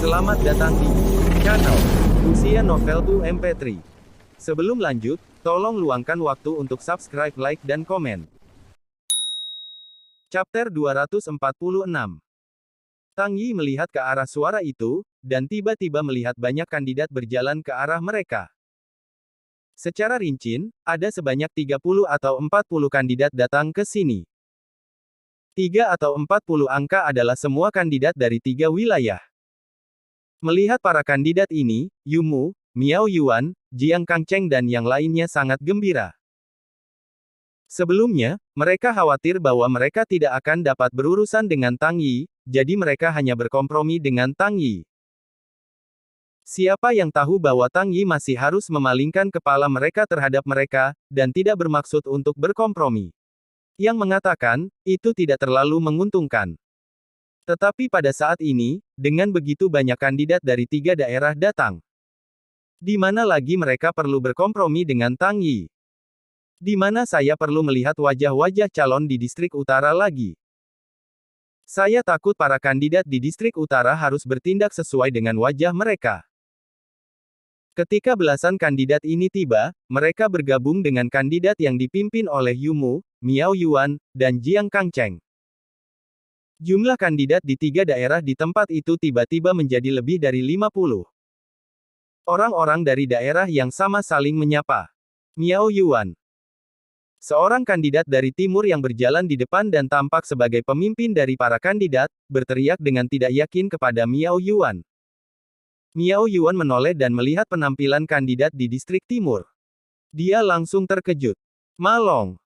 Selamat datang di channel Usia Novel 2 MP3. Sebelum lanjut, tolong luangkan waktu untuk subscribe, like, dan komen. Chapter 246. Tang Yi melihat ke arah suara itu, dan tiba-tiba melihat banyak kandidat berjalan ke arah mereka. Secara rinci, ada sebanyak 30 atau 40 kandidat datang ke sini. 3 atau 40 angka adalah semua kandidat dari 3 wilayah. Melihat para kandidat ini, Yu Mu, Miao Yuan, Jiang Kangcheng dan yang lainnya sangat gembira. Sebelumnya, mereka khawatir bahwa mereka tidak akan dapat berurusan dengan Tang Yi, jadi mereka hanya berkompromi dengan Tang Yi. Siapa yang tahu bahwa Tang Yi masih harus memalingkan kepala mereka terhadap mereka, dan tidak bermaksud untuk berkompromi. Yang mengatakan, itu tidak terlalu menguntungkan. Tetapi pada saat ini, dengan begitu banyak kandidat dari 3 daerah datang. Di mana lagi mereka perlu berkompromi dengan Tang Yi? Di mana saya perlu melihat wajah-wajah calon di distrik utara lagi? Saya takut para kandidat di distrik utara harus bertindak sesuai dengan wajah mereka. Ketika belasan kandidat ini tiba, mereka bergabung dengan kandidat yang dipimpin oleh Yu Mu, Miao Yuan, dan Jiang Kangcheng. Jumlah kandidat di 3 daerah di tempat itu tiba-tiba menjadi lebih dari 50. Orang-orang dari daerah yang sama saling menyapa. Miao Yuan. Seorang kandidat dari timur yang berjalan di depan dan tampak sebagai pemimpin dari para kandidat, berteriak dengan tidak yakin kepada Miao Yuan. Miao Yuan menoleh dan melihat penampilan kandidat di distrik timur. Dia langsung terkejut. Ma Long.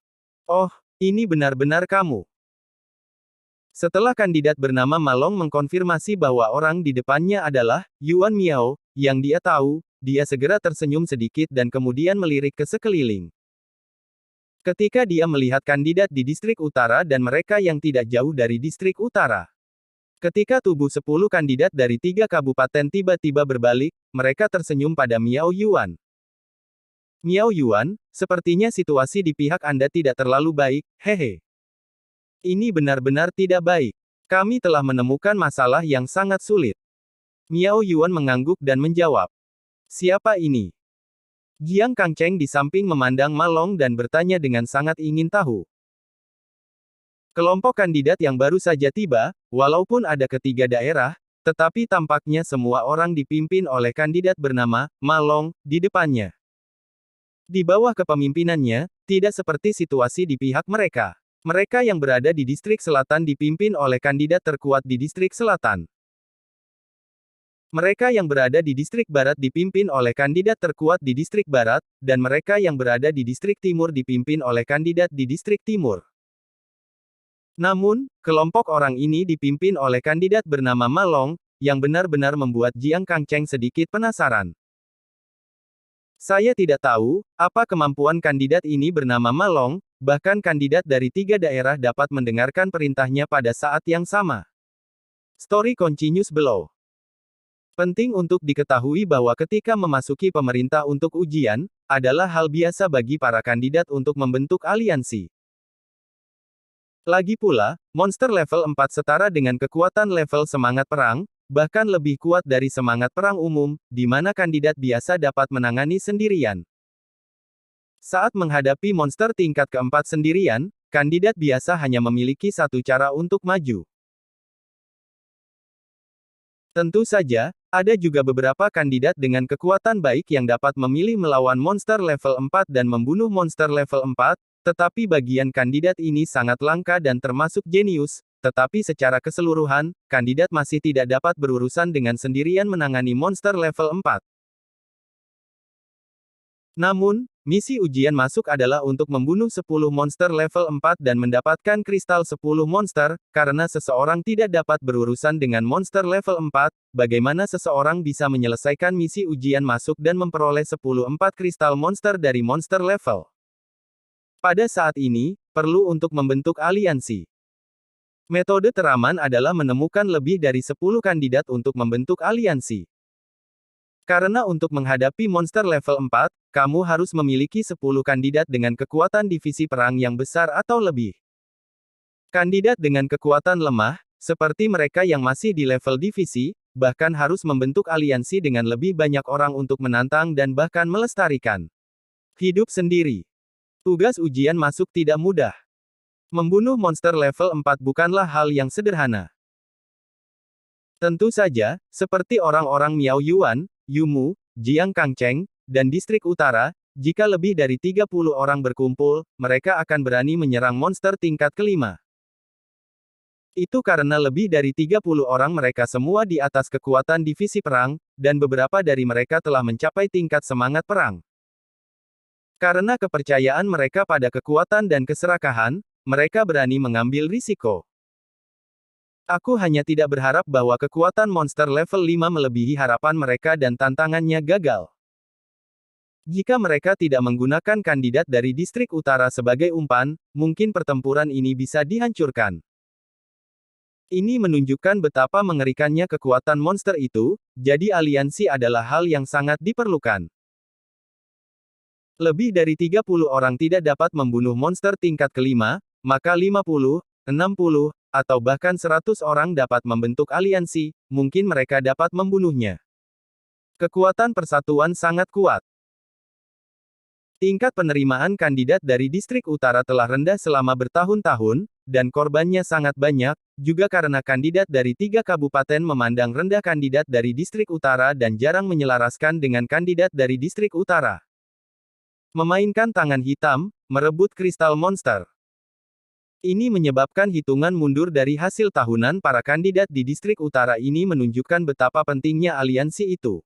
Oh, ini benar-benar kamu. Setelah kandidat bernama Ma Long mengkonfirmasi bahwa orang di depannya adalah Yuan Miao, yang dia tahu, dia segera tersenyum sedikit dan kemudian melirik ke sekeliling. Ketika dia melihat kandidat di distrik utara dan mereka yang tidak jauh dari distrik utara. Ketika tubuh 10 kandidat dari 3 kabupaten tiba-tiba berbalik, mereka tersenyum pada Miao Yuan. Miao Yuan, sepertinya situasi di pihak Anda tidak terlalu baik, hehe. Ini benar-benar tidak baik. Kami telah menemukan masalah yang sangat sulit. Miao Yuan mengangguk dan menjawab. Siapa ini? Jiang Kangcheng di samping memandang Ma Long dan bertanya dengan sangat ingin tahu. Kelompok kandidat yang baru saja tiba, walaupun ada ketiga daerah, tetapi tampaknya semua orang dipimpin oleh kandidat bernama Ma Long di depannya. Di bawah kepemimpinannya, tidak seperti situasi di pihak mereka. Mereka yang berada di distrik selatan dipimpin oleh kandidat terkuat di distrik selatan. Mereka yang berada di distrik barat dipimpin oleh kandidat terkuat di distrik barat, dan mereka yang berada di distrik timur dipimpin oleh kandidat di distrik timur. Namun, kelompok orang ini dipimpin oleh kandidat bernama Ma Long, yang benar-benar membuat Jiang Kangcheng sedikit penasaran. Saya tidak tahu, apa kemampuan kandidat ini bernama Ma Long, bahkan kandidat dari 3 daerah dapat mendengarkan perintahnya pada saat yang sama. Story continues below. Penting untuk diketahui bahwa ketika memasuki pemerintah untuk ujian, adalah hal biasa bagi para kandidat untuk membentuk aliansi. Lagi pula, monster level 4 setara dengan kekuatan level semangat perang, bahkan lebih kuat dari semangat perang umum, di mana kandidat biasa dapat menangani sendirian. Saat menghadapi monster tingkat keempat sendirian, kandidat biasa hanya memiliki satu cara untuk maju. Tentu saja, ada juga beberapa kandidat dengan kekuatan baik yang dapat memilih melawan monster level 4 dan membunuh monster level 4, tetapi bagian kandidat ini sangat langka dan termasuk jenius, tetapi secara keseluruhan, kandidat masih tidak dapat berurusan dengan sendirian menangani monster level 4. Namun, misi ujian masuk adalah untuk membunuh 10 monster level 4 dan mendapatkan kristal 10 monster, karena seseorang tidak dapat berurusan dengan monster level 4, bagaimana seseorang bisa menyelesaikan misi ujian masuk dan memperoleh 10 kristal monster dari monster level. Pada saat ini, perlu untuk membentuk aliansi. Metode teraman adalah menemukan lebih dari 10 kandidat untuk membentuk aliansi. Karena untuk menghadapi monster level 4, kamu harus memiliki 10 kandidat dengan kekuatan divisi perang yang besar atau lebih. Kandidat dengan kekuatan lemah, seperti mereka yang masih di level divisi, bahkan harus membentuk aliansi dengan lebih banyak orang untuk menantang dan bahkan melestarikan hidup sendiri. Tugas ujian masuk tidak mudah. Membunuh monster level 4 bukanlah hal yang sederhana. Tentu saja, seperti orang-orang Miao Yuan, Yumu, Jiang Kangcheng, dan distrik utara, jika lebih dari 30 orang berkumpul, mereka akan berani menyerang monster tingkat kelima. Itu karena lebih dari 30 orang mereka semua di atas kekuatan divisi perang, dan beberapa dari mereka telah mencapai tingkat semangat perang. Karena kepercayaan mereka pada kekuatan dan keserakahan, mereka berani mengambil risiko. Aku hanya tidak berharap bahwa kekuatan monster level 5 melebihi harapan mereka dan tantangannya gagal. Jika mereka tidak menggunakan kandidat dari distrik utara sebagai umpan, mungkin pertempuran ini bisa dihancurkan. Ini menunjukkan betapa mengerikannya kekuatan monster itu, jadi aliansi adalah hal yang sangat diperlukan. Lebih dari 30 orang tidak dapat membunuh monster tingkat kelima, maka 50, 60, atau bahkan 100 orang dapat membentuk aliansi, mungkin mereka dapat membunuhnya. Kekuatan persatuan sangat kuat. Tingkat penerimaan kandidat dari distrik utara telah rendah selama bertahun-tahun, dan korbannya sangat banyak, juga karena kandidat dari 3 kabupaten memandang rendah kandidat dari distrik utara dan jarang menyelaraskan dengan kandidat dari distrik utara. Memainkan tangan hitam, merebut kristal monster. Ini menyebabkan hitungan mundur dari hasil tahunan para kandidat di distrik utara ini menunjukkan betapa pentingnya aliansi itu.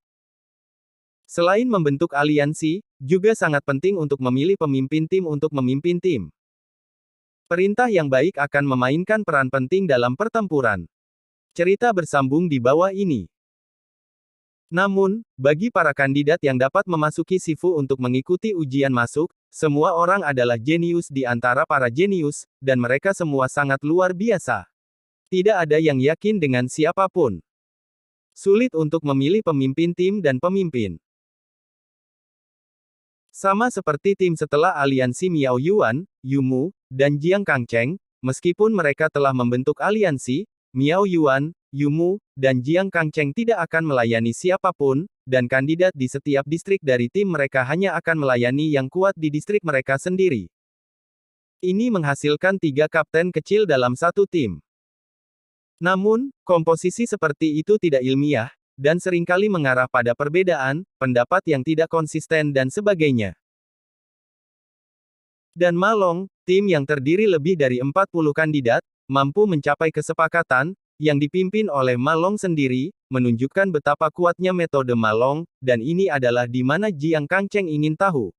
Selain membentuk aliansi, juga sangat penting untuk memilih pemimpin tim untuk memimpin tim. Perintah yang baik akan memainkan peran penting dalam pertempuran. Cerita bersambung di bawah ini. Namun, bagi para kandidat yang dapat memasuki Sifu untuk mengikuti ujian masuk, semua orang adalah jenius di antara para jenius, dan mereka semua sangat luar biasa. Tidak ada yang yakin dengan siapapun. Sulit untuk memilih pemimpin tim dan pemimpin. Sama seperti tim setelah aliansi Miao Yuan, Yumu, dan Jiang Kangcheng, meskipun mereka telah membentuk aliansi, Miao Yuan, Yumu, dan Jiang Kangcheng tidak akan melayani siapapun, dan kandidat di setiap distrik dari tim mereka hanya akan melayani yang kuat di distrik mereka sendiri. Ini menghasilkan 3 kapten kecil dalam satu tim. Namun, komposisi seperti itu tidak ilmiah, dan seringkali mengarah pada perbedaan, pendapat yang tidak konsisten dan sebagainya. Dan Malong, tim yang terdiri lebih dari 40 kandidat, mampu mencapai kesepakatan, yang dipimpin oleh Malong sendiri, menunjukkan betapa kuatnya metode Malong, dan ini adalah di mana Jiang Kangcheng ingin tahu.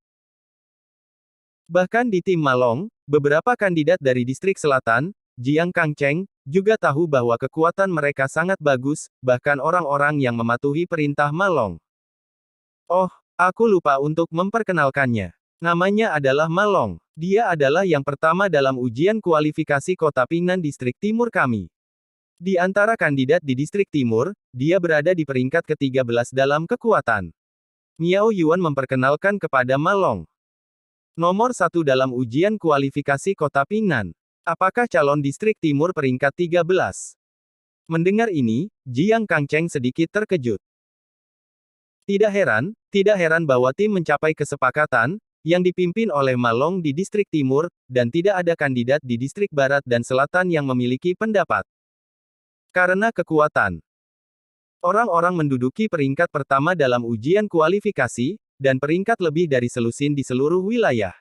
Bahkan di tim Malong, beberapa kandidat dari distrik selatan, Jiang Kangcheng, juga tahu bahwa kekuatan mereka sangat bagus, bahkan orang-orang yang mematuhi perintah Malong. Oh, aku lupa untuk memperkenalkannya. Namanya adalah Malong. Dia adalah yang pertama dalam ujian kualifikasi Kota Pingnan Distrik Timur kami. Di antara kandidat di Distrik Timur, dia berada di peringkat ke-13 dalam kekuatan. Miao Yuan memperkenalkan kepada Malong. Nomor 1 dalam ujian kualifikasi Kota Pingnan. Apakah calon distrik timur peringkat 13? Mendengar ini, Jiang Kangcheng sedikit terkejut. Tidak heran bahwa tim mencapai kesepakatan, yang dipimpin oleh Malong di distrik timur, dan tidak ada kandidat di distrik barat dan selatan yang memiliki pendapat. Karena kekuatan. Orang-orang menduduki peringkat pertama dalam ujian kualifikasi, dan peringkat lebih dari selusin di seluruh wilayah.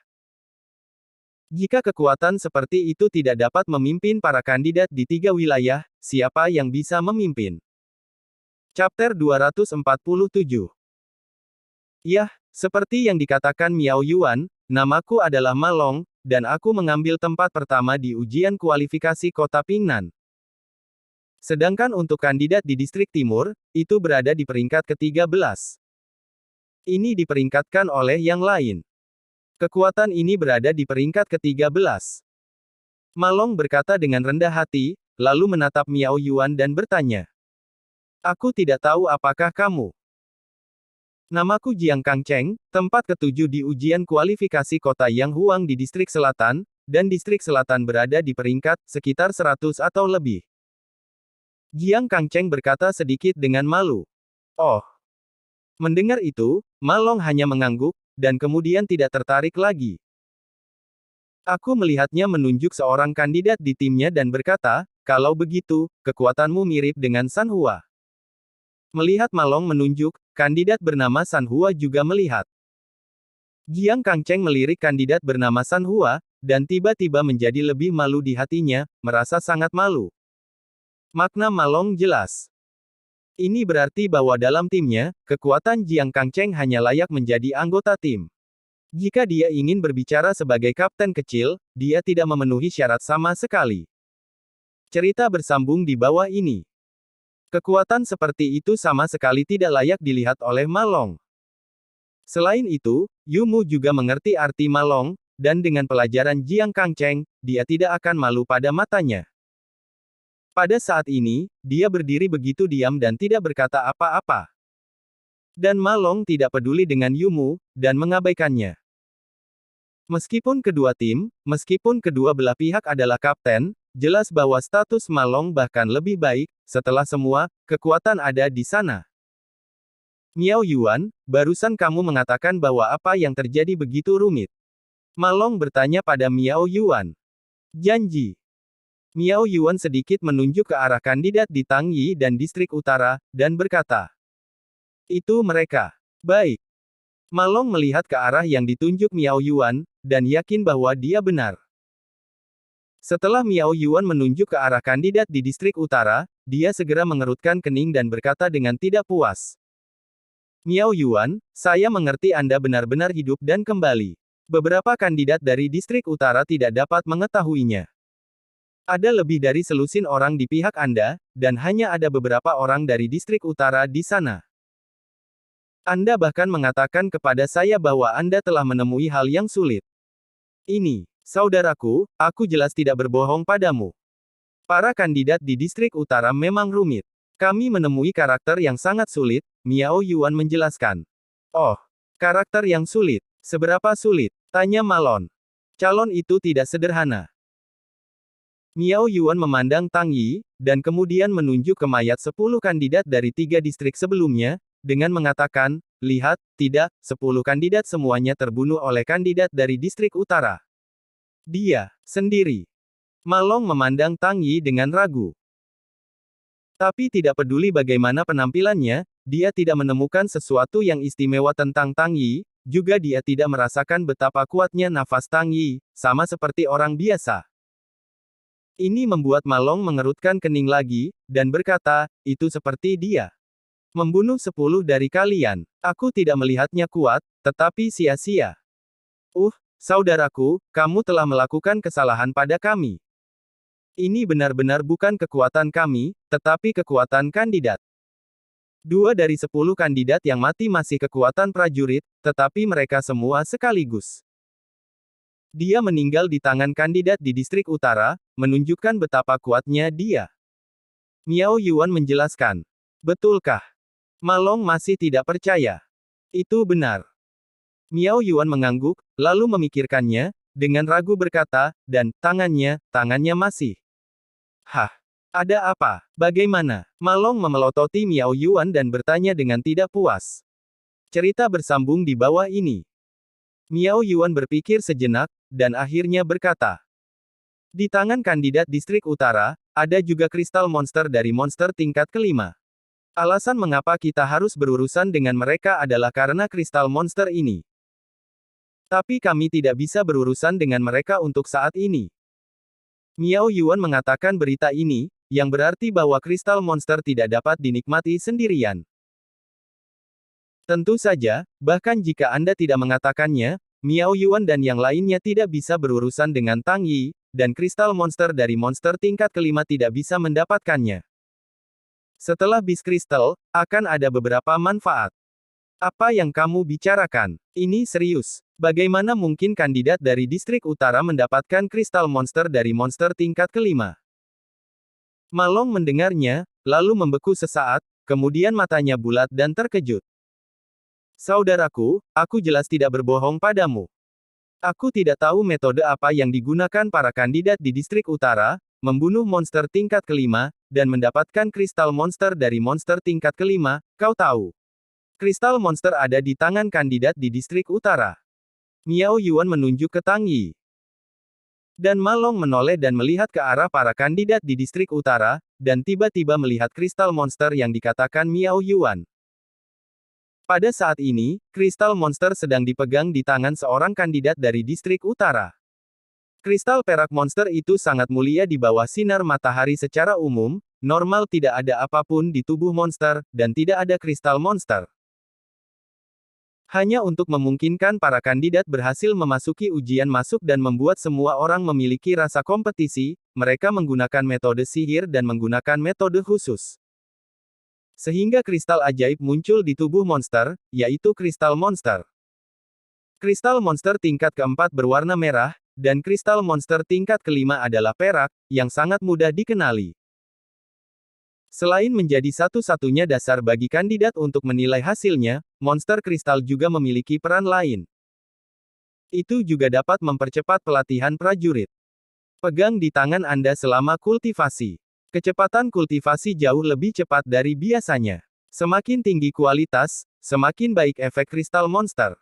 Jika kekuatan seperti itu tidak dapat memimpin para kandidat di 3 wilayah, siapa yang bisa memimpin? Chapter 247. Yah, seperti yang dikatakan Miao Yuan, namaku adalah Malong, dan aku mengambil tempat pertama di ujian kualifikasi Kota Pingnan. Sedangkan untuk kandidat di distrik timur, itu berada di peringkat ke-13. Ini diperingkatkan oleh yang lain. Kekuatan ini berada di peringkat ke-13. Malong berkata dengan rendah hati, lalu menatap Miao Yuan dan bertanya. Aku tidak tahu apakah kamu. Namaku Jiang Kangcheng, tempat ke-7 di ujian kualifikasi Kota Yang Huang di distrik selatan, dan distrik selatan berada di peringkat, sekitar 100 atau lebih. Jiang Kangcheng berkata sedikit dengan malu. Oh. Mendengar itu, Ma Long hanya mengangguk, dan kemudian tidak tertarik lagi. Aku melihatnya menunjuk seorang kandidat di timnya dan berkata, kalau begitu, kekuatanmu mirip dengan San Hua. Melihat Ma Long menunjuk, kandidat bernama San Hua juga melihat. Jiang Kangcheng melirik kandidat bernama San Hua, dan tiba-tiba menjadi lebih malu di hatinya, merasa sangat malu. Makna Ma Long jelas. Ini berarti bahwa dalam timnya, kekuatan Jiang Kangcheng hanya layak menjadi anggota tim. Jika dia ingin berbicara sebagai kapten kecil, dia tidak memenuhi syarat sama sekali. Cerita bersambung di bawah ini. Kekuatan seperti itu sama sekali tidak layak dilihat oleh Ma Long. Selain itu, Yu Mu juga mengerti arti Ma Long, dan dengan pelajaran Jiang Kangcheng, dia tidak akan malu pada matanya. Pada saat ini, dia berdiri begitu diam dan tidak berkata apa-apa. Dan Ma Long tidak peduli dengan Yu Mu, dan mengabaikannya. Meskipun kedua belah pihak adalah kapten, jelas bahwa status Ma Long bahkan lebih baik, setelah semua, kekuatan ada di sana. Miao Yuan, barusan kamu mengatakan bahwa apa yang terjadi begitu rumit. Ma Long bertanya pada Miao Yuan. Janji. Miao Yuan sedikit menunjuk ke arah kandidat di Tangyi dan Distrik Utara, dan berkata. Itu mereka. Baik. Ma Long melihat ke arah yang ditunjuk Miao Yuan, dan yakin bahwa dia benar. Setelah Miao Yuan menunjuk ke arah kandidat di Distrik Utara, dia segera mengerutkan kening dan berkata dengan tidak puas. Miao Yuan, saya mengerti Anda benar-benar hidup dan kembali. Beberapa kandidat dari Distrik Utara tidak dapat mengetahuinya. Ada lebih dari selusin orang di pihak Anda, dan hanya ada beberapa orang dari Distrik Utara di sana. Anda bahkan mengatakan kepada saya bahwa Anda telah menemui hal yang sulit. Ini, saudaraku, aku jelas tidak berbohong padamu. Para kandidat di Distrik Utara memang rumit. Kami menemui karakter yang sangat sulit, Miao Yuan menjelaskan. Oh, karakter yang sulit. Seberapa sulit? Tanya Ma Long. Calon itu tidak sederhana. Miao Yuan memandang Tang Yi, dan kemudian menunjuk ke mayat 10 kandidat dari 3 distrik sebelumnya, dengan mengatakan, lihat, tidak, 10 kandidat semuanya terbunuh oleh kandidat dari Distrik Utara. Dia, sendiri. Ma Long memandang Tang Yi dengan ragu. Tapi tidak peduli bagaimana penampilannya, dia tidak menemukan sesuatu yang istimewa tentang Tang Yi, juga dia tidak merasakan betapa kuatnya nafas Tang Yi, sama seperti orang biasa. Ini membuat Ma Long mengerutkan kening lagi, dan berkata, itu seperti dia. Membunuh 10 dari kalian. Aku tidak melihatnya kuat, tetapi sia-sia. Saudaraku, kamu telah melakukan kesalahan pada kami. Ini benar-benar bukan kekuatan kami, tetapi kekuatan kandidat. 2 dari 10 kandidat yang mati masih kekuatan prajurit, tetapi mereka semua sekaligus. Dia meninggal di tangan kandidat di Distrik Utara, menunjukkan betapa kuatnya dia. Miao Yuan menjelaskan. Betulkah? Ma Long masih tidak percaya. Itu benar. Miao Yuan mengangguk, lalu memikirkannya, dengan ragu berkata, dan, tangannya masih. Hah? Ada apa? Bagaimana? Ma Long memelototi Miao Yuan dan bertanya dengan tidak puas. Cerita bersambung di bawah ini. Miao Yuan berpikir sejenak, dan akhirnya berkata. Di tangan kandidat Distrik Utara, ada juga kristal monster dari monster tingkat kelima. Alasan mengapa kita harus berurusan dengan mereka adalah karena kristal monster ini. Tapi kami tidak bisa berurusan dengan mereka untuk saat ini. Miao Yuan mengatakan berita ini, yang berarti bahwa kristal monster tidak dapat dinikmati sendirian. Tentu saja, bahkan jika Anda tidak mengatakannya, Miao Yuan dan yang lainnya tidak bisa berurusan dengan Tang Yi, dan kristal monster dari monster tingkat kelima tidak bisa mendapatkannya. Setelah bis kristal, akan ada beberapa manfaat. Apa yang kamu bicarakan? Ini serius. Bagaimana mungkin kandidat dari Distrik Utara mendapatkan kristal monster dari monster tingkat kelima? Ma Long mendengarnya, lalu membeku sesaat, kemudian matanya bulat dan terkejut. Saudaraku, aku jelas tidak berbohong padamu. Aku tidak tahu metode apa yang digunakan para kandidat di Distrik Utara, membunuh monster tingkat kelima, dan mendapatkan kristal monster dari monster tingkat kelima, kau tahu. Kristal monster ada di tangan kandidat di distrik utara. Miao Yuan menunjuk ke Tang Yi. Dan Ma Long menoleh dan melihat ke arah para kandidat di distrik utara, dan tiba-tiba melihat kristal monster yang dikatakan Miao Yuan. Pada saat ini, kristal monster sedang dipegang di tangan seorang kandidat dari distrik utara. Kristal perak monster itu sangat mulia di bawah sinar matahari secara umum, normal tidak ada apapun di tubuh monster, dan tidak ada kristal monster. Hanya untuk memungkinkan para kandidat berhasil memasuki ujian masuk dan membuat semua orang memiliki rasa kompetisi, mereka menggunakan metode sihir dan menggunakan metode khusus. Sehingga kristal ajaib muncul di tubuh monster, yaitu kristal monster. Kristal monster tingkat keempat berwarna merah, dan kristal monster tingkat kelima adalah perak, yang sangat mudah dikenali. Selain menjadi satu-satunya dasar bagi kandidat untuk menilai hasilnya, monster kristal juga memiliki peran lain. Itu juga dapat mempercepat pelatihan prajurit. Pegang di tangan Anda selama kultivasi. Kecepatan kultivasi jauh lebih cepat dari biasanya. Semakin tinggi kualitas, semakin baik efek kristal monster.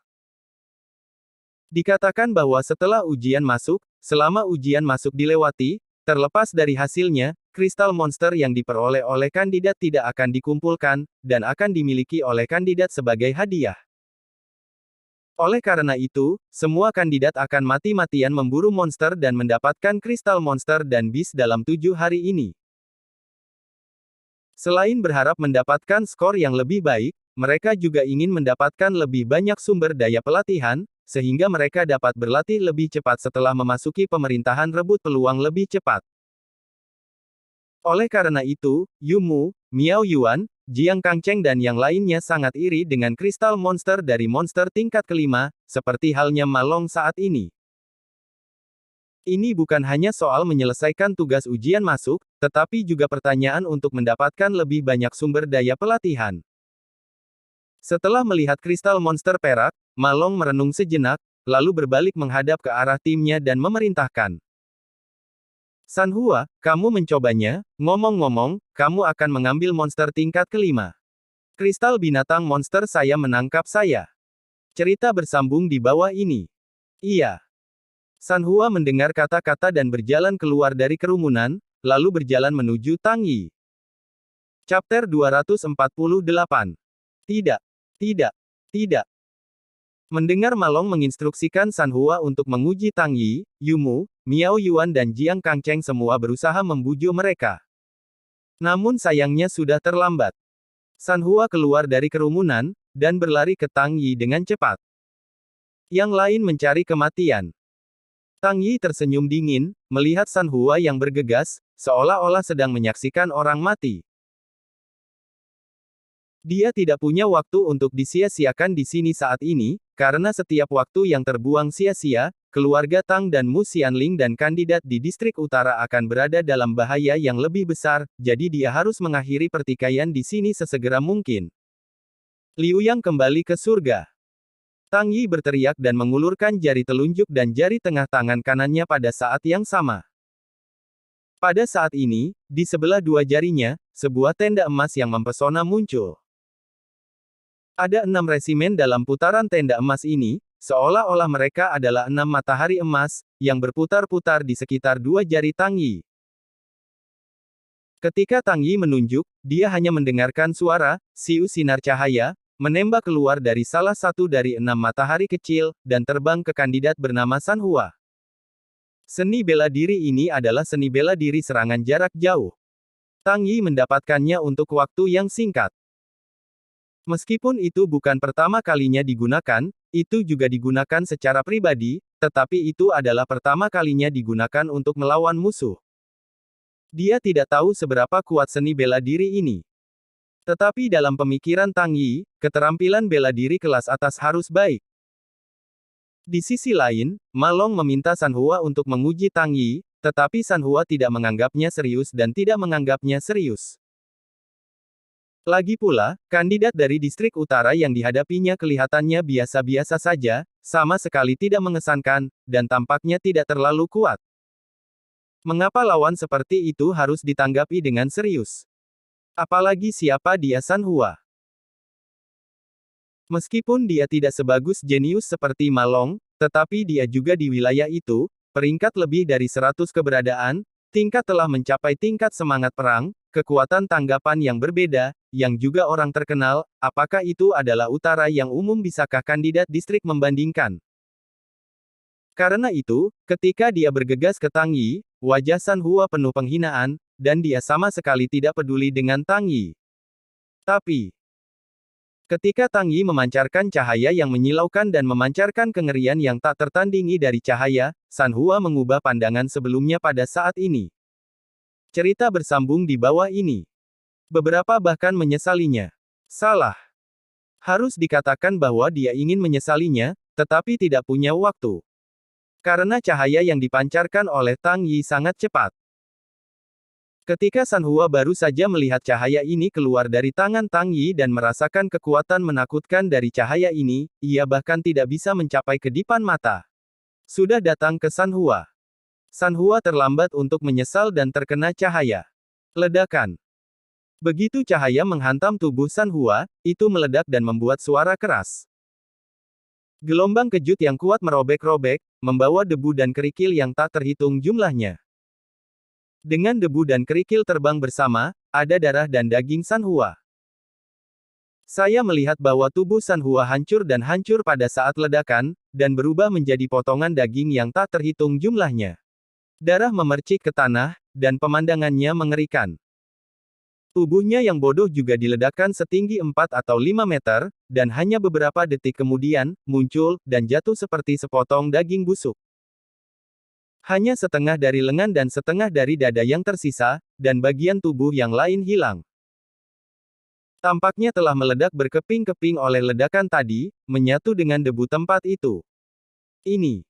Dikatakan bahwa setelah ujian masuk, selama ujian masuk dilewati, terlepas dari hasilnya, kristal monster yang diperoleh oleh kandidat tidak akan dikumpulkan, dan akan dimiliki oleh kandidat sebagai hadiah. Oleh karena itu, semua kandidat akan mati-matian memburu monster dan mendapatkan kristal monster dan bis dalam 7 hari ini. Selain berharap mendapatkan skor yang lebih baik, mereka juga ingin mendapatkan lebih banyak sumber daya pelatihan, sehingga mereka dapat berlatih lebih cepat setelah memasuki pemerintahan rebut peluang lebih cepat. Oleh karena itu, Yu Mu, Miao Yuan, Jiang Kangcheng dan yang lainnya sangat iri dengan kristal monster dari monster tingkat kelima, seperti halnya Ma Long saat ini. Ini bukan hanya soal menyelesaikan tugas ujian masuk, tetapi juga pertanyaan untuk mendapatkan lebih banyak sumber daya pelatihan. Setelah melihat kristal monster perak, Ma Long merenung sejenak, lalu berbalik menghadap ke arah timnya dan memerintahkan. San Hua, kamu mencobanya, ngomong-ngomong, kamu akan mengambil monster tingkat kelima. Kristal binatang monster saya menangkap saya. Cerita bersambung di bawah ini. Iya. San Hua mendengar kata-kata dan berjalan keluar dari kerumunan, lalu berjalan menuju Tang Yi. Chapter 248. Tidak. Tidak. Tidak. Mendengar Ma Long menginstruksikan San Hua untuk menguji Tang Yi, Yu Mu, Miao Yuan dan Jiang Kangcheng semua berusaha membujuk mereka. Namun sayangnya sudah terlambat. San Hua keluar dari kerumunan, dan berlari ke Tang Yi dengan cepat. Yang lain mencari kematian. Tang Yi tersenyum dingin, melihat San Hua yang bergegas, seolah-olah sedang menyaksikan orang mati. Dia tidak punya waktu untuk disia-siakan di sini saat ini, karena setiap waktu yang terbuang sia-sia, keluarga Tang dan Mu Xianling dan kandidat di distrik utara akan berada dalam bahaya yang lebih besar, jadi dia harus mengakhiri pertikaian di sini sesegera mungkin. Liu Yang kembali ke surga. Tang Yi berteriak dan mengulurkan jari telunjuk dan jari tengah tangan kanannya pada saat yang sama. Pada saat ini, di sebelah dua jarinya, sebuah tenda emas yang mempesona muncul. Ada 6 resimen dalam putaran tenda emas ini, seolah-olah mereka adalah 6 matahari emas, yang berputar-putar di sekitar dua jari Tang Yi. Ketika Tang Yi menunjuk, dia hanya mendengarkan suara, siu sinar cahaya, menembak keluar dari salah satu dari 6 matahari kecil, dan terbang ke kandidat bernama San Hua. Seni bela diri ini adalah seni bela diri serangan jarak jauh. Tang Yi mendapatkannya untuk waktu yang singkat. Meskipun itu bukan pertama kalinya digunakan, itu juga digunakan secara pribadi, tetapi itu adalah pertama kalinya digunakan untuk melawan musuh. Dia tidak tahu seberapa kuat seni bela diri ini. Tetapi dalam pemikiran Tang Yi, keterampilan bela diri kelas atas harus baik. Di sisi lain, Ma Long meminta San Hua untuk menguji Tang Yi, tetapi San Hua tidak menganggapnya serius dan tidak menganggapnya serius. Lagi pula, kandidat dari distrik utara yang dihadapinya kelihatannya biasa-biasa saja, sama sekali tidak mengesankan, dan tampaknya tidak terlalu kuat. Mengapa lawan seperti itu harus ditanggapi dengan serius? Apalagi siapa dia San Hua? Meskipun dia tidak sebagus jenius seperti Ma Long, tetapi dia juga di wilayah itu, peringkat lebih dari 100 keberadaan, tingkat telah mencapai tingkat semangat perang, kekuatan tanggapan yang berbeda, yang juga orang terkenal, apakah itu adalah utara yang umum bisakah kandidat distrik membandingkan? Karena itu, ketika dia bergegas ke Tang Yi, wajah San Hua penuh penghinaan, dan dia sama sekali tidak peduli dengan Tang Yi. Tapi, ketika Tang Yi memancarkan cahaya yang menyilaukan dan memancarkan kengerian yang tak tertandingi dari cahaya, San Hua mengubah pandangan sebelumnya pada saat ini. Cerita bersambung di bawah ini. Beberapa bahkan menyesalinya. Salah. Harus dikatakan bahwa dia ingin menyesalinya, tetapi tidak punya waktu. Karena cahaya yang dipancarkan oleh Tang Yi sangat cepat. Ketika San Hua baru saja melihat cahaya ini keluar dari tangan Tang Yi dan merasakan kekuatan menakutkan dari cahaya ini, ia bahkan tidak bisa mencapai kedipan mata. Sudah datang ke San Hua. San Hua terlambat untuk menyesal dan terkena cahaya. Ledakan. Begitu cahaya menghantam tubuh San Hua, itu meledak dan membuat suara keras. Gelombang kejut yang kuat merobek-robek, membawa debu dan kerikil yang tak terhitung jumlahnya. Dengan debu dan kerikil terbang bersama, ada darah dan daging San Hua. Saya melihat bahwa tubuh San Hua hancur dan hancur pada saat ledakan, dan berubah menjadi potongan daging yang tak terhitung jumlahnya. Darah memercik ke tanah, dan pemandangannya mengerikan. Tubuhnya yang bodoh juga diledakkan setinggi 4 atau 5 meter, dan hanya beberapa detik kemudian, muncul, dan jatuh seperti sepotong daging busuk. Hanya setengah dari lengan dan setengah dari dada yang tersisa, dan bagian tubuh yang lain hilang. Tampaknya telah meledak berkeping-keping oleh ledakan tadi, menyatu dengan debu tempat itu. Ini.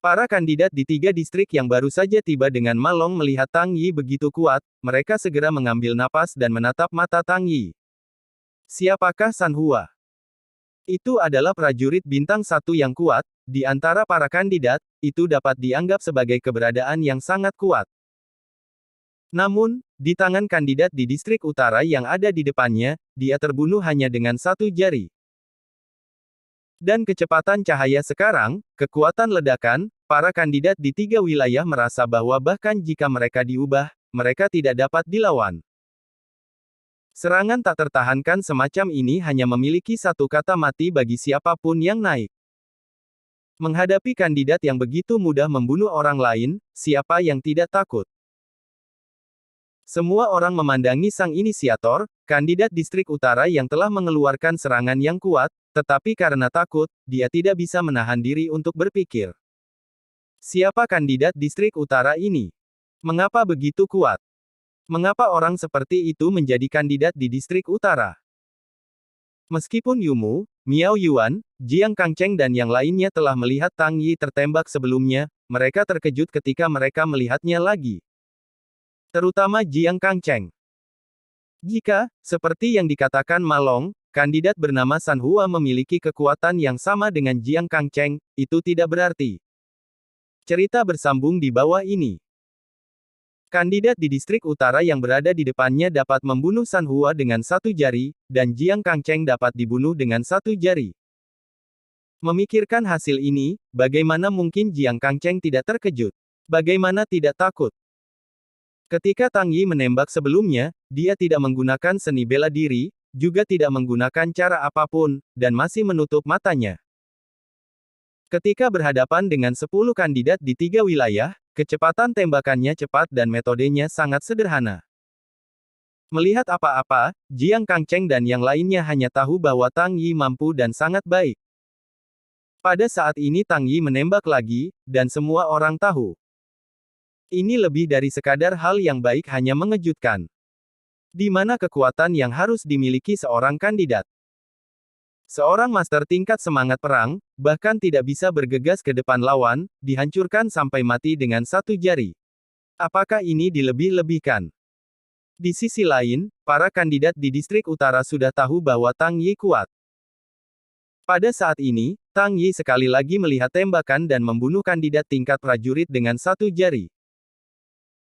Para kandidat di 3 distrik yang baru saja tiba dengan Ma Long melihat Tang Yi begitu kuat, mereka segera mengambil napas dan menatap mata Tang Yi. Siapakah San Hua? Itu adalah prajurit bintang 1 yang kuat, di antara para kandidat, itu dapat dianggap sebagai keberadaan yang sangat kuat. Namun, di tangan kandidat di distrik utara yang ada di depannya, dia terbunuh hanya dengan 1 jari. Dan kecepatan cahaya sekarang, kekuatan ledakan, para kandidat di 3 wilayah merasa bahwa bahkan jika mereka diubah, mereka tidak dapat dilawan. Serangan tak tertahankan semacam ini hanya memiliki satu kata mati bagi siapapun yang naik. Menghadapi kandidat yang begitu mudah membunuh orang lain, siapa yang tidak takut? Semua orang memandangi sang inisiator, kandidat distrik utara yang telah mengeluarkan serangan yang kuat, tetapi karena takut, dia tidak bisa menahan diri untuk berpikir. Siapa kandidat distrik utara ini? Mengapa begitu kuat? Mengapa orang seperti itu menjadi kandidat di distrik utara? Meskipun Yumu, Miao Yuan, Jiang Kangcheng dan yang lainnya telah melihat Tang Yi tertembak sebelumnya, mereka terkejut ketika mereka melihatnya lagi. Terutama Jiang Kangcheng. Jika, seperti yang dikatakan Ma Long, kandidat bernama San Hua memiliki kekuatan yang sama dengan Jiang Kangcheng, itu tidak berarti. Cerita bersambung di bawah ini. Kandidat di distrik utara yang berada di depannya dapat membunuh San Hua dengan 1 jari, dan Jiang Kangcheng dapat dibunuh dengan 1 jari. Memikirkan hasil ini, bagaimana mungkin Jiang Kangcheng tidak terkejut? Bagaimana tidak takut? Ketika Tang Yi menembak sebelumnya, dia tidak menggunakan seni bela diri, juga tidak menggunakan cara apapun, dan masih menutup matanya. Ketika berhadapan dengan 10 kandidat di 3 wilayah, kecepatan tembakannya cepat dan metodenya sangat sederhana. Melihat apa-apa, Jiang Kangcheng dan yang lainnya hanya tahu bahwa Tang Yi mampu dan sangat baik. Pada saat ini Tang Yi menembak lagi, dan semua orang tahu. Ini lebih dari sekadar hal yang baik hanya mengejutkan. Di mana kekuatan yang harus dimiliki seorang kandidat? Seorang master tingkat semangat perang, bahkan tidak bisa bergegas ke depan lawan, dihancurkan sampai mati dengan 1 jari. Apakah ini dilebih-lebihkan? Di sisi lain, para kandidat di distrik utara sudah tahu bahwa Tang Yi kuat. Pada saat ini, Tang Yi sekali lagi melihat tembakan dan membunuh kandidat tingkat prajurit dengan 1 jari.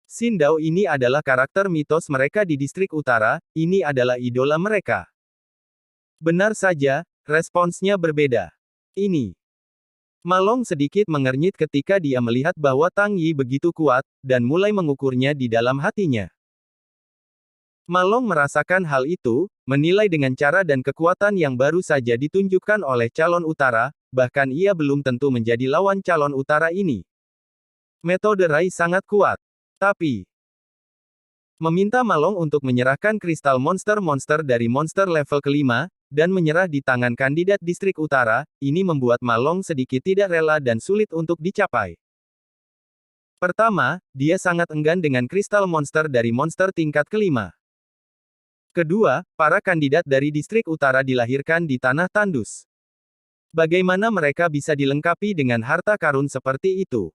Xindao ini adalah karakter mitos mereka di distrik utara, ini adalah idola mereka. Benar saja, responsnya berbeda. Ini. Malong sedikit mengernyit ketika dia melihat bahwa Tang Yi begitu kuat, dan mulai mengukurnya di dalam hatinya. Malong merasakan hal itu, menilai dengan cara dan kekuatan yang baru saja ditunjukkan oleh calon utara, bahkan ia belum tentu menjadi lawan calon utara ini. Metode Rai sangat kuat. Tapi, meminta Malong untuk menyerahkan kristal monster-monster dari monster level kelima, dan menyerah di tangan kandidat distrik utara, ini membuat Malong sedikit tidak rela dan sulit untuk dicapai. Pertama, dia sangat enggan dengan kristal monster dari monster tingkat kelima. Kedua, para kandidat dari distrik utara dilahirkan di tanah tandus. Bagaimana mereka bisa dilengkapi dengan harta karun seperti itu?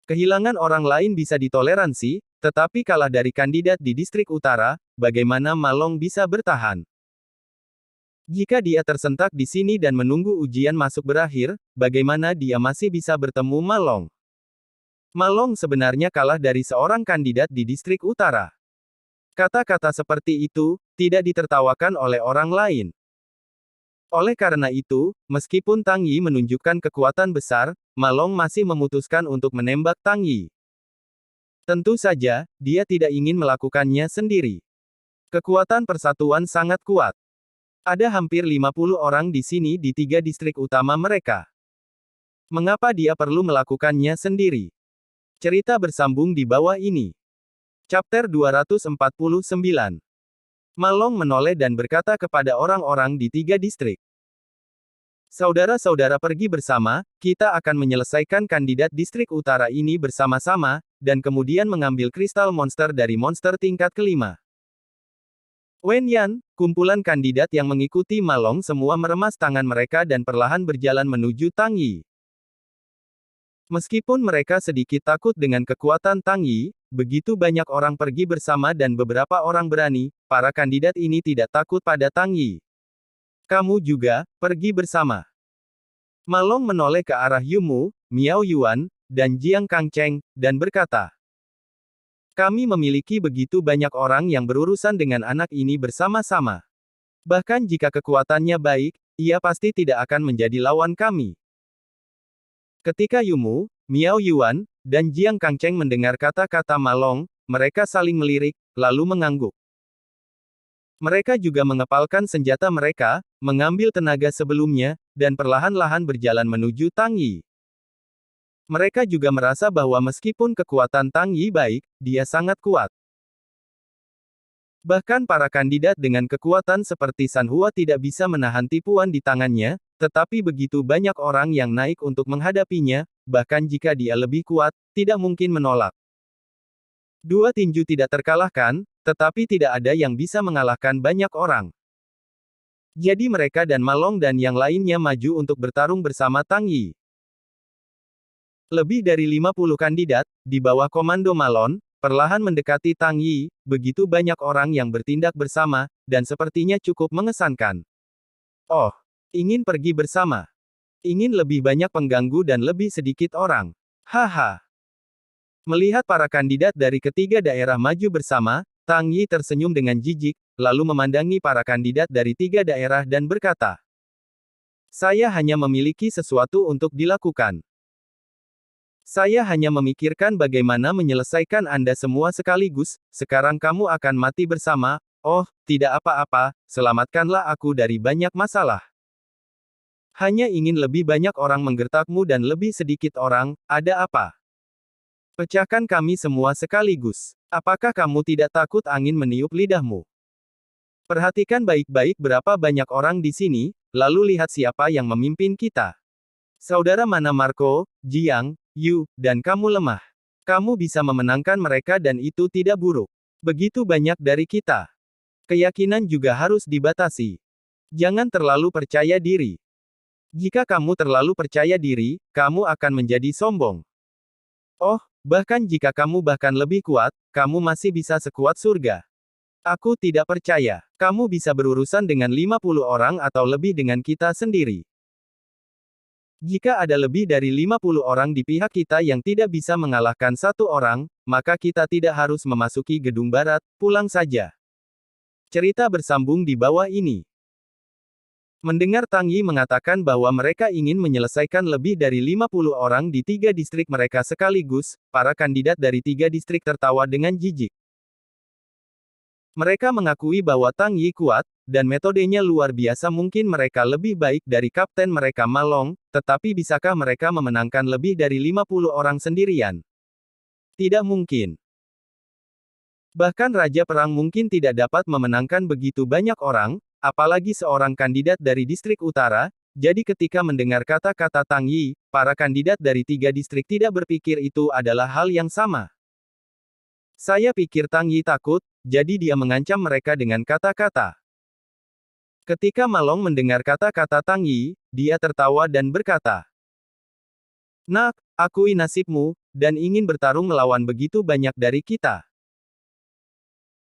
Kehilangan orang lain bisa ditoleransi, tetapi kalah dari kandidat di distrik utara, bagaimana Malong bisa bertahan? Jika dia tersentak di sini dan menunggu ujian masuk berakhir, bagaimana dia masih bisa bertemu Malong? Malong sebenarnya kalah dari seorang kandidat di distrik utara. Kata-kata seperti itu tidak ditertawakan oleh orang lain. Oleh karena itu, meskipun Tang Yi menunjukkan kekuatan besar, Malong masih memutuskan untuk menembak Tang Yi. Tentu saja, dia tidak ingin melakukannya sendiri. Kekuatan persatuan sangat kuat. Ada hampir 50 orang di sini di 3 distrik utama mereka. Mengapa dia perlu melakukannya sendiri? Cerita bersambung di bawah ini. Chapter 249. Malong menoleh dan berkata kepada orang-orang di 3 distrik. Saudara-saudara pergi bersama, kita akan menyelesaikan kandidat distrik utara ini bersama-sama, dan kemudian mengambil kristal monster dari monster tingkat kelima. Wen Yan, kumpulan kandidat yang mengikuti Malong semua meremas tangan mereka dan perlahan berjalan menuju Tang Yi. Meskipun mereka sedikit takut dengan kekuatan Tang Yi, begitu banyak orang pergi bersama dan beberapa orang berani, para kandidat ini tidak takut pada Tang Yi. Kamu juga, pergi bersama. Malong menoleh ke arah Yumu, Miao Yuan, dan Jiang Kangcheng, dan berkata, kami memiliki begitu banyak orang yang berurusan dengan anak ini bersama-sama. Bahkan jika kekuatannya baik, ia pasti tidak akan menjadi lawan kami. Ketika Yumu, Miao Yuan, dan Jiang Kangcheng mendengar kata-kata Malong, mereka saling melirik, lalu mengangguk. Mereka juga mengepalkan senjata mereka, mengambil tenaga sebelumnya, dan perlahan-lahan berjalan menuju Tang Yi. Mereka juga merasa bahwa meskipun kekuatan Tang Yi baik, dia sangat kuat. Bahkan para kandidat dengan kekuatan seperti San Hua tidak bisa menahan tipuan di tangannya, tetapi begitu banyak orang yang naik untuk menghadapinya, bahkan jika dia lebih kuat, tidak mungkin menolak. Dua tinju tidak terkalahkan, tetapi tidak ada yang bisa mengalahkan banyak orang. Jadi mereka dan Malong dan yang lainnya maju untuk bertarung bersama Tang Yi. Lebih dari 50 kandidat, di bawah komando Malon, perlahan mendekati Tang Yi, begitu banyak orang yang bertindak bersama, dan sepertinya cukup mengesankan. Oh, ingin pergi bersama. Ingin lebih banyak pengganggu dan lebih sedikit orang. Haha. Melihat para kandidat dari ketiga daerah maju bersama, Tang Yi tersenyum dengan jijik, lalu memandangi para kandidat dari 3 daerah dan berkata, saya hanya memiliki sesuatu untuk dilakukan. Saya hanya memikirkan bagaimana menyelesaikan Anda semua sekaligus, sekarang kamu akan mati bersama, oh, tidak apa-apa, selamatkanlah aku dari banyak masalah. Hanya ingin lebih banyak orang menggertakmu dan lebih sedikit orang, ada apa? Pecahkan kami semua sekaligus. Apakah kamu tidak takut angin meniup lidahmu? Perhatikan baik-baik berapa banyak orang di sini, lalu lihat siapa yang memimpin kita. Saudara mana Marco, Jiang, Yu, dan kamu lemah. Kamu bisa memenangkan mereka dan itu tidak buruk. Begitu banyak dari kita. Keyakinan juga harus dibatasi. Jangan terlalu percaya diri. Jika kamu terlalu percaya diri, kamu akan menjadi sombong. Oh, bahkan jika kamu bahkan lebih kuat, kamu masih bisa sekuat surga. Aku tidak percaya. Kamu bisa berurusan dengan 50 orang atau lebih dengan kita sendiri. Jika ada lebih dari 50 orang di pihak kita yang tidak bisa mengalahkan satu orang, maka kita tidak harus memasuki gedung barat, pulang saja. Cerita bersambung di bawah ini. Mendengar Tang Yi mengatakan bahwa mereka ingin menyelesaikan lebih dari 50 orang di 3 distrik mereka sekaligus, para kandidat dari 3 distrik tertawa dengan jijik. Mereka mengakui bahwa Tang Yi kuat, dan metodenya luar biasa. Mungkin mereka lebih baik dari kapten mereka Ma Long, tetapi bisakah mereka memenangkan lebih dari 50 orang sendirian? Tidak mungkin. Bahkan Raja Perang mungkin tidak dapat memenangkan begitu banyak orang, apalagi seorang kandidat dari distrik utara. Jadi ketika mendengar kata-kata Tang Yi, para kandidat dari 3 distrik tidak berpikir itu adalah hal yang sama. Saya pikir Tang Yi takut, jadi dia mengancam mereka dengan kata-kata. Ketika Ma Long mendengar kata-kata Tang Yi, dia tertawa dan berkata, "Nak, akui nasibmu, dan ingin bertarung melawan begitu banyak dari kita.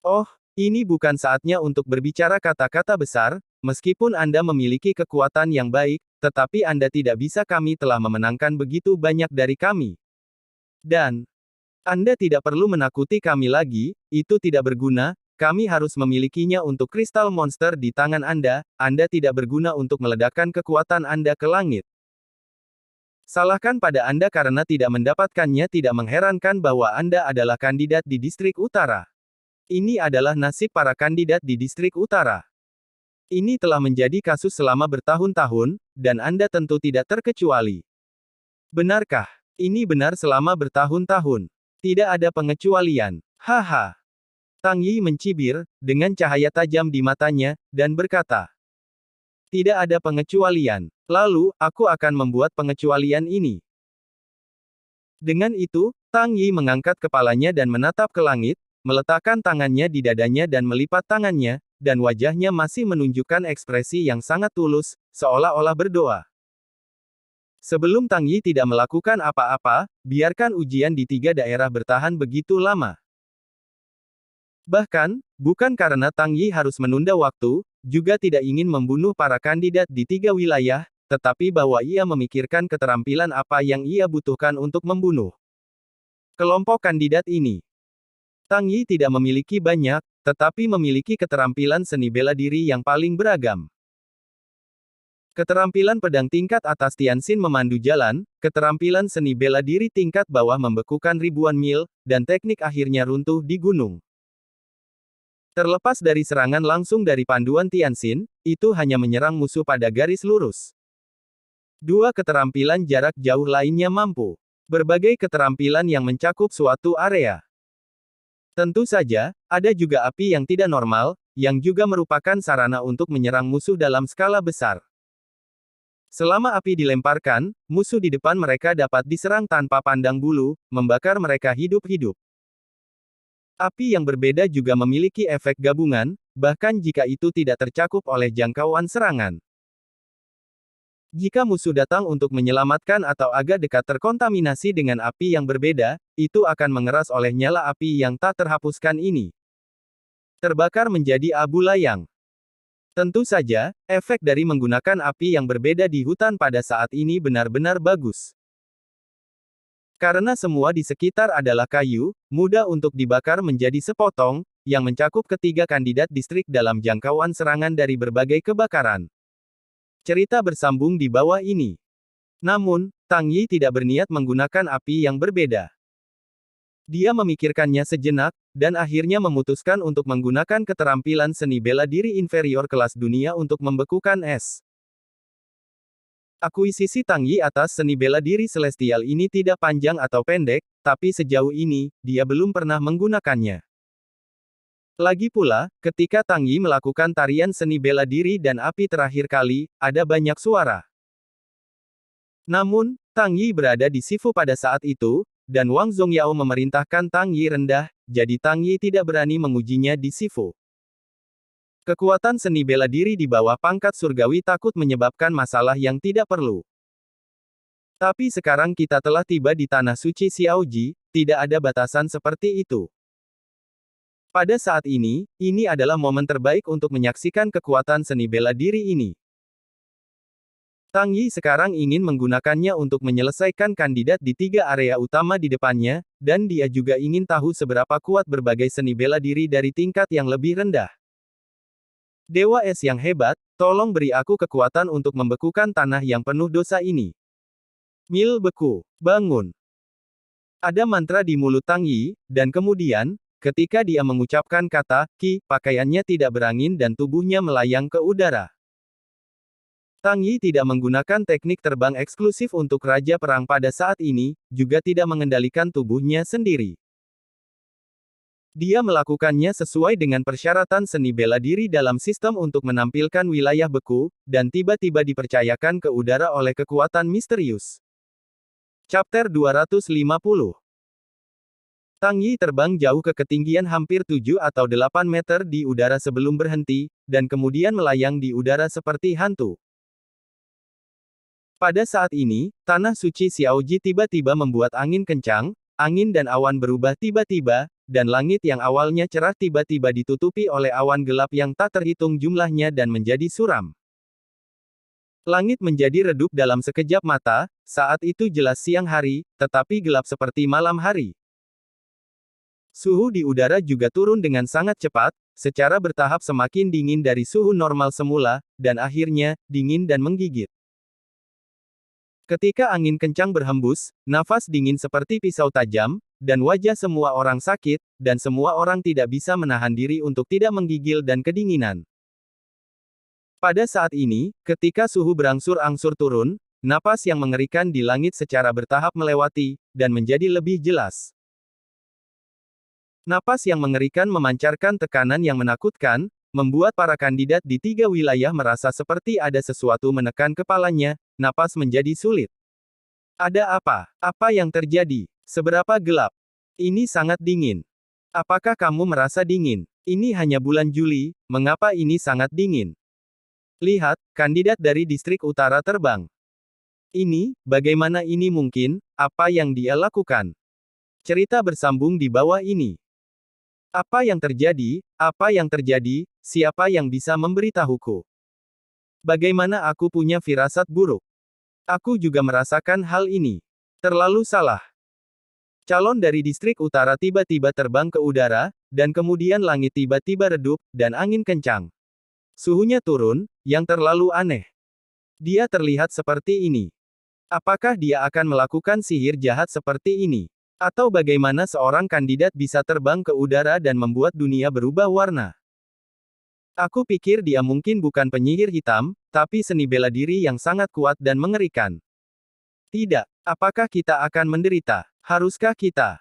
Oh, ini bukan saatnya untuk berbicara kata-kata besar, meskipun Anda memiliki kekuatan yang baik, tetapi Anda tidak bisa. Kami telah memenangkan begitu banyak dari kami. Dan, Anda tidak perlu menakuti kami lagi, itu tidak berguna, kami harus memilikinya untuk kristal monster di tangan Anda tidak berguna untuk meledakkan kekuatan Anda ke langit. Salahkan pada Anda karena tidak mendapatkannya. Tidak mengherankan bahwa Anda adalah kandidat di distrik utara. Ini adalah nasib para kandidat di distrik utara. Ini telah menjadi kasus selama bertahun-tahun, dan Anda tentu tidak terkecuali. Benarkah? Ini benar selama bertahun-tahun. Tidak ada pengecualian. Haha. Tang Yi mencibir, dengan cahaya tajam di matanya, dan berkata, "Tidak ada pengecualian. Lalu, aku akan membuat pengecualian ini." Dengan itu, Tang Yi mengangkat kepalanya dan menatap ke langit, meletakkan tangannya di dadanya dan melipat tangannya, dan wajahnya masih menunjukkan ekspresi yang sangat tulus, seolah-olah berdoa. Sebelum Tang Yi tidak melakukan apa-apa, biarkan ujian di 3 daerah bertahan begitu lama. Bahkan, bukan karena Tang Yi harus menunda waktu, juga tidak ingin membunuh para kandidat di 3 wilayah, tetapi bahwa ia memikirkan keterampilan apa yang ia butuhkan untuk membunuh kelompok kandidat ini. Tang Yi tidak memiliki banyak, tetapi memiliki keterampilan seni bela diri yang paling beragam. Keterampilan pedang tingkat atas Tianxin memandu jalan, keterampilan seni bela diri tingkat bawah membekukan ribuan mil, dan teknik akhirnya runtuh di gunung. Terlepas dari serangan langsung dari panduan Tianxin, itu hanya menyerang musuh pada garis lurus. 2 keterampilan jarak jauh lainnya mampu. Berbagai keterampilan yang mencakup suatu area. Tentu saja, ada juga api yang tidak normal, yang juga merupakan sarana untuk menyerang musuh dalam skala besar. Selama api dilemparkan, musuh di depan mereka dapat diserang tanpa pandang bulu, membakar mereka hidup-hidup. Api yang berbeda juga memiliki efek gabungan, bahkan jika itu tidak tercakup oleh jangkauan serangan. Jika musuh datang untuk menyelamatkan atau agak dekat terkontaminasi dengan api yang berbeda, itu akan mengeras oleh nyala api yang tak terhapuskan ini. Terbakar menjadi abu layang. Tentu saja, efek dari menggunakan api yang berbeda di hutan pada saat ini benar-benar bagus. Karena semua di sekitar adalah kayu, mudah untuk dibakar menjadi sepotong, yang mencakup ketiga kandidat distrik dalam jangkauan serangan dari berbagai kebakaran. Cerita bersambung di bawah ini. Namun, Tang Yi tidak berniat menggunakan api yang berbeda. Dia memikirkannya sejenak, dan akhirnya memutuskan untuk menggunakan keterampilan seni bela diri inferior kelas dunia untuk membekukan es. Akuisisi Tang Yi atas seni bela diri celestial ini tidak panjang atau pendek, tapi sejauh ini, dia belum pernah menggunakannya. Lagi pula, ketika Tang Yi melakukan tarian seni bela diri dan api terakhir kali, ada banyak suara. Namun, Tang Yi berada di Sifu pada saat itu, dan Wang Zongyao memerintahkan Tang Yi rendah, jadi Tang Yi tidak berani mengujinya di Sifu. Kekuatan seni bela diri di bawah pangkat surgawi takut menyebabkan masalah yang tidak perlu. Tapi sekarang kita telah tiba di tanah suci Xiaoji, tidak ada batasan seperti itu. Pada saat ini adalah momen terbaik untuk menyaksikan kekuatan seni bela diri ini. Tang Yi sekarang ingin menggunakannya untuk menyelesaikan kandidat di 3 area utama di depannya, dan dia juga ingin tahu seberapa kuat berbagai seni bela diri dari tingkat yang lebih rendah. Dewa Es yang hebat, tolong beri aku kekuatan untuk membekukan tanah yang penuh dosa ini. Mil beku, bangun. Ada mantra di mulut Tang Yi, dan kemudian, ketika dia mengucapkan kata "Ki", pakaiannya tidak berangin dan tubuhnya melayang ke udara. Tang Yi tidak menggunakan teknik terbang eksklusif untuk Raja Perang pada saat ini, juga tidak mengendalikan tubuhnya sendiri. Dia melakukannya sesuai dengan persyaratan seni bela diri dalam sistem untuk menampilkan wilayah beku, dan tiba-tiba dipercayakan ke udara oleh kekuatan misterius. Chapter 250. Tang Yi terbang jauh ke ketinggian hampir 7 atau 8 meter di udara sebelum berhenti, dan kemudian melayang di udara seperti hantu. Pada saat ini, tanah suci Xiaoji tiba-tiba membuat angin kencang, angin dan awan berubah tiba-tiba, dan langit yang awalnya cerah tiba-tiba ditutupi oleh awan gelap yang tak terhitung jumlahnya dan menjadi suram. Langit menjadi redup dalam sekejap mata, saat itu jelas siang hari, tetapi gelap seperti malam hari. Suhu di udara juga turun dengan sangat cepat, secara bertahap semakin dingin dari suhu normal semula, dan akhirnya, dingin dan menggigit. Ketika angin kencang berhembus, nafas dingin seperti pisau tajam, dan wajah semua orang sakit, dan semua orang tidak bisa menahan diri untuk tidak menggigil dan kedinginan. Pada saat ini, ketika suhu berangsur-angsur turun, napas yang mengerikan di langit secara bertahap melewati, dan menjadi lebih jelas. Napas yang mengerikan memancarkan tekanan yang menakutkan, membuat para kandidat di 3 wilayah merasa seperti ada sesuatu menekan kepalanya, napas menjadi sulit. Ada apa? Apa yang terjadi? Seberapa gelap? Ini sangat dingin. Apakah kamu merasa dingin? Ini hanya bulan Juli, mengapa ini sangat dingin? Lihat, kandidat dari distrik utara terbang. Ini, bagaimana ini mungkin, apa yang dia lakukan? Cerita bersambung di bawah ini. Apa yang terjadi? Apa yang terjadi? Siapa yang bisa memberitahuku? Bagaimana aku punya firasat buruk? Aku juga merasakan hal ini. Terlalu salah. Calon dari distrik utara tiba-tiba terbang ke udara, dan kemudian langit tiba-tiba redup, dan angin kencang. Suhunya turun, yang terlalu aneh. Dia terlihat seperti ini. Apakah dia akan melakukan sihir jahat seperti ini? Atau bagaimana seorang kandidat bisa terbang ke udara dan membuat dunia berubah warna? Aku pikir dia mungkin bukan penyihir hitam, tapi seni bela diri yang sangat kuat dan mengerikan. Tidak. Apakah kita akan menderita? Haruskah kita?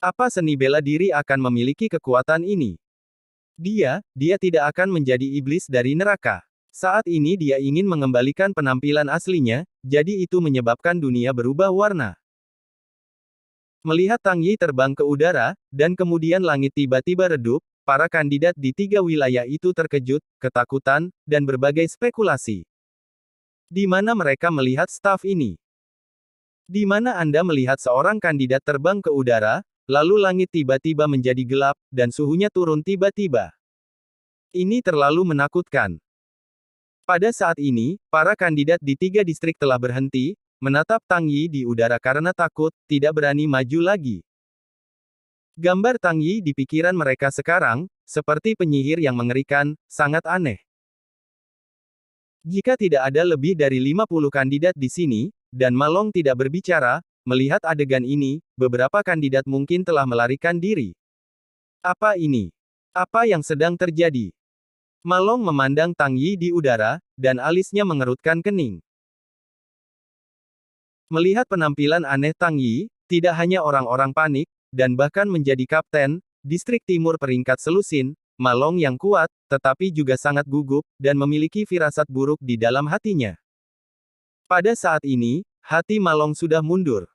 Apa seni bela diri akan memiliki kekuatan ini? Dia tidak akan menjadi iblis dari neraka. Saat ini dia ingin mengembalikan penampilan aslinya, jadi itu menyebabkan dunia berubah warna. Melihat Tang Yi terbang ke udara, dan kemudian langit tiba-tiba redup, para kandidat di 3 wilayah itu terkejut, ketakutan, dan berbagai spekulasi. Di mana mereka melihat staf ini? Di mana Anda melihat seorang kandidat terbang ke udara, lalu langit tiba-tiba menjadi gelap, dan suhunya turun tiba-tiba? Ini terlalu menakutkan. Pada saat ini, para kandidat di 3 distrik telah berhenti, menatap Tang Yi di udara karena takut, tidak berani maju lagi. Gambar Tang Yi di pikiran mereka sekarang, seperti penyihir yang mengerikan, sangat aneh. Jika tidak ada lebih dari 50 kandidat di sini, dan Ma Long tidak berbicara, melihat adegan ini, beberapa kandidat mungkin telah melarikan diri. Apa ini? Apa yang sedang terjadi? Ma Long memandang Tang Yi di udara, dan alisnya mengerutkan kening. Melihat penampilan aneh Tang Yi, tidak hanya orang-orang panik, dan bahkan menjadi kapten, distrik timur peringkat Selusin, Ma Long yang kuat, tetapi juga sangat gugup, dan memiliki firasat buruk di dalam hatinya. Pada saat ini, hati Ma Long sudah mundur.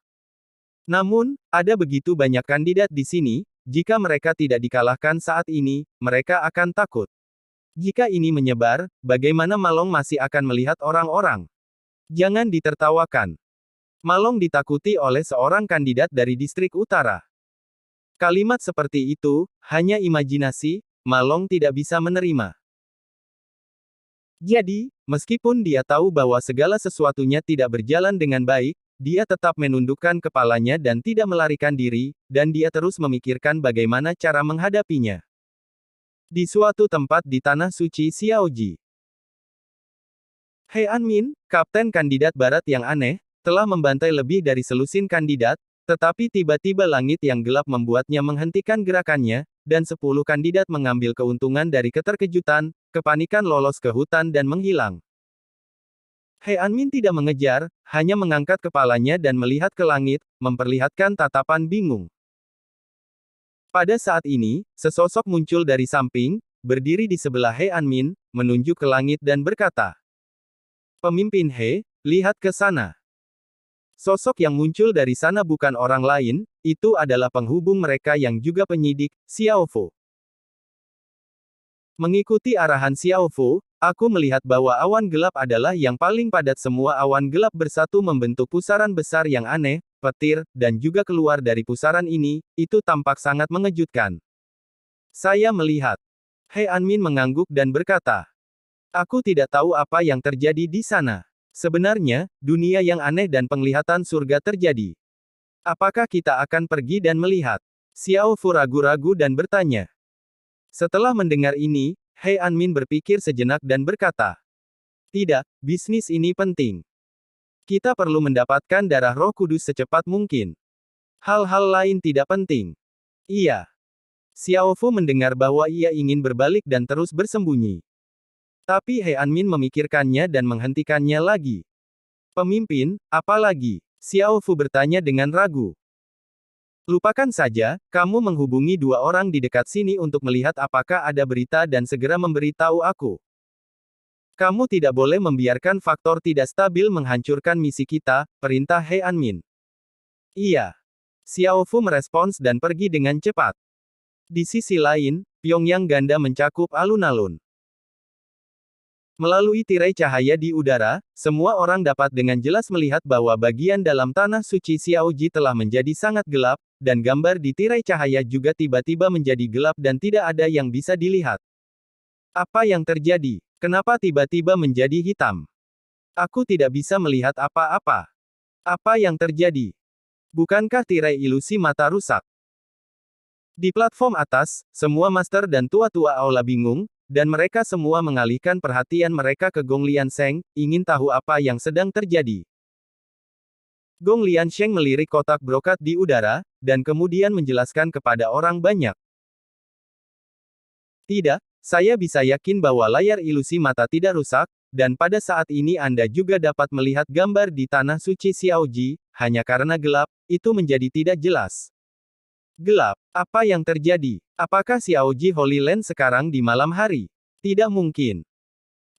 Namun, ada begitu banyak kandidat di sini, jika mereka tidak dikalahkan saat ini, mereka akan takut. Jika ini menyebar, bagaimana Ma Long masih akan melihat orang-orang? Jangan ditertawakan. Ma Long ditakuti oleh seorang kandidat dari distrik utara. Kalimat seperti itu, hanya imajinasi, Ma Long tidak bisa menerima. Jadi, meskipun dia tahu bahwa segala sesuatunya tidak berjalan dengan baik, dia tetap menundukkan kepalanya dan tidak melarikan diri, dan dia terus memikirkan bagaimana cara menghadapinya. Di suatu tempat di tanah suci Xiaoji, He Anmin, kapten kandidat barat yang aneh, telah membantai lebih dari selusin kandidat, tetapi tiba-tiba langit yang gelap membuatnya menghentikan gerakannya, dan 10 kandidat mengambil keuntungan dari keterkejutan, kepanikan lolos ke hutan dan menghilang. He Anmin tidak mengejar, hanya mengangkat kepalanya dan melihat ke langit, memperlihatkan tatapan bingung. Pada saat ini, sesosok muncul dari samping, berdiri di sebelah He Anmin, menunjuk ke langit dan berkata, "Pemimpin He, lihat ke sana." Sosok yang muncul dari sana bukan orang lain, itu adalah penghubung mereka yang juga penyidik, Xiao Fu. Mengikuti arahan Xiao Fu, aku melihat bahwa awan gelap adalah yang paling padat. Semua awan gelap bersatu membentuk pusaran besar yang aneh, petir, dan juga keluar dari pusaran ini, itu tampak sangat mengejutkan. Saya melihat. He Anmin mengangguk dan berkata, "Aku tidak tahu apa yang terjadi di sana. Sebenarnya, dunia yang aneh dan penglihatan surga terjadi. Apakah kita akan pergi dan melihat?" Xiao Fu ragu-ragu dan bertanya. Setelah mendengar ini, He Anmin berpikir sejenak dan berkata, "Tidak, bisnis ini penting. Kita perlu mendapatkan darah Roh Kudus secepat mungkin. Hal-hal lain tidak penting." Iya. Xiao Fu mendengar bahwa ia ingin berbalik dan terus bersembunyi. Tapi He Anmin memikirkannya dan menghentikannya lagi. "Pemimpin, apa lagi?" Xiao Fu bertanya dengan ragu. "Lupakan saja, kamu menghubungi 2 orang di dekat sini untuk melihat apakah ada berita dan segera memberitahu aku. Kamu tidak boleh membiarkan faktor tidak stabil menghancurkan misi kita," perintah He Anmin. "Iya." Xiao Fu merespons dan pergi dengan cepat. Di sisi lain, Pyongyang ganda mencakup alun-alun. Melalui tirai cahaya di udara, semua orang dapat dengan jelas melihat bahwa bagian dalam tanah suci Xiaoji telah menjadi sangat gelap, dan gambar di tirai cahaya juga tiba-tiba menjadi gelap dan tidak ada yang bisa dilihat. Apa yang terjadi? Kenapa tiba-tiba menjadi hitam? Aku tidak bisa melihat apa-apa. Apa yang terjadi? Bukankah tirai ilusi mata rusak? Di platform atas, semua master dan tua-tua aula bingung, dan mereka semua mengalihkan perhatian mereka ke Gong Liansheng, ingin tahu apa yang sedang terjadi. Gong Liansheng melirik kotak brokat di udara, dan kemudian menjelaskan kepada orang banyak. "Tidak, saya bisa yakin bahwa layar ilusi mata tidak rusak, dan pada saat ini Anda juga dapat melihat gambar di tanah suci Xiaoji, hanya karena gelap, itu menjadi tidak jelas." Gelap. Apa yang terjadi? Apakah Xiaoji Holy Land sekarang di malam hari? Tidak mungkin.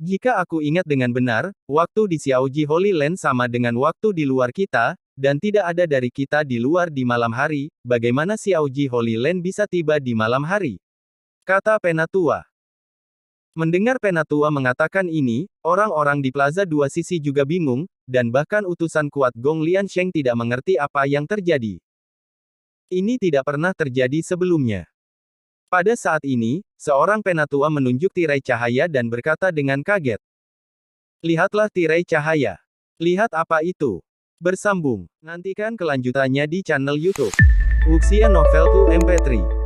Jika aku ingat dengan benar, waktu di Xiaoji Holy Land sama dengan waktu di luar kita, dan tidak ada dari kita di luar di malam hari, bagaimana Xiaoji Holy Land bisa tiba di malam hari? Kata Penatua. Mendengar Penatua mengatakan ini, orang-orang di Plaza Dua Sisi juga bingung, dan bahkan utusan kuat Gong Liansheng tidak mengerti apa yang terjadi. Ini tidak pernah terjadi sebelumnya. Pada saat ini, seorang penatua menunjuk tirai cahaya dan berkata dengan kaget. "Lihatlah tirai cahaya. Lihat apa itu." Bersambung. Nantikan kelanjutannya di channel YouTube Wuxia Novel 2 MP3.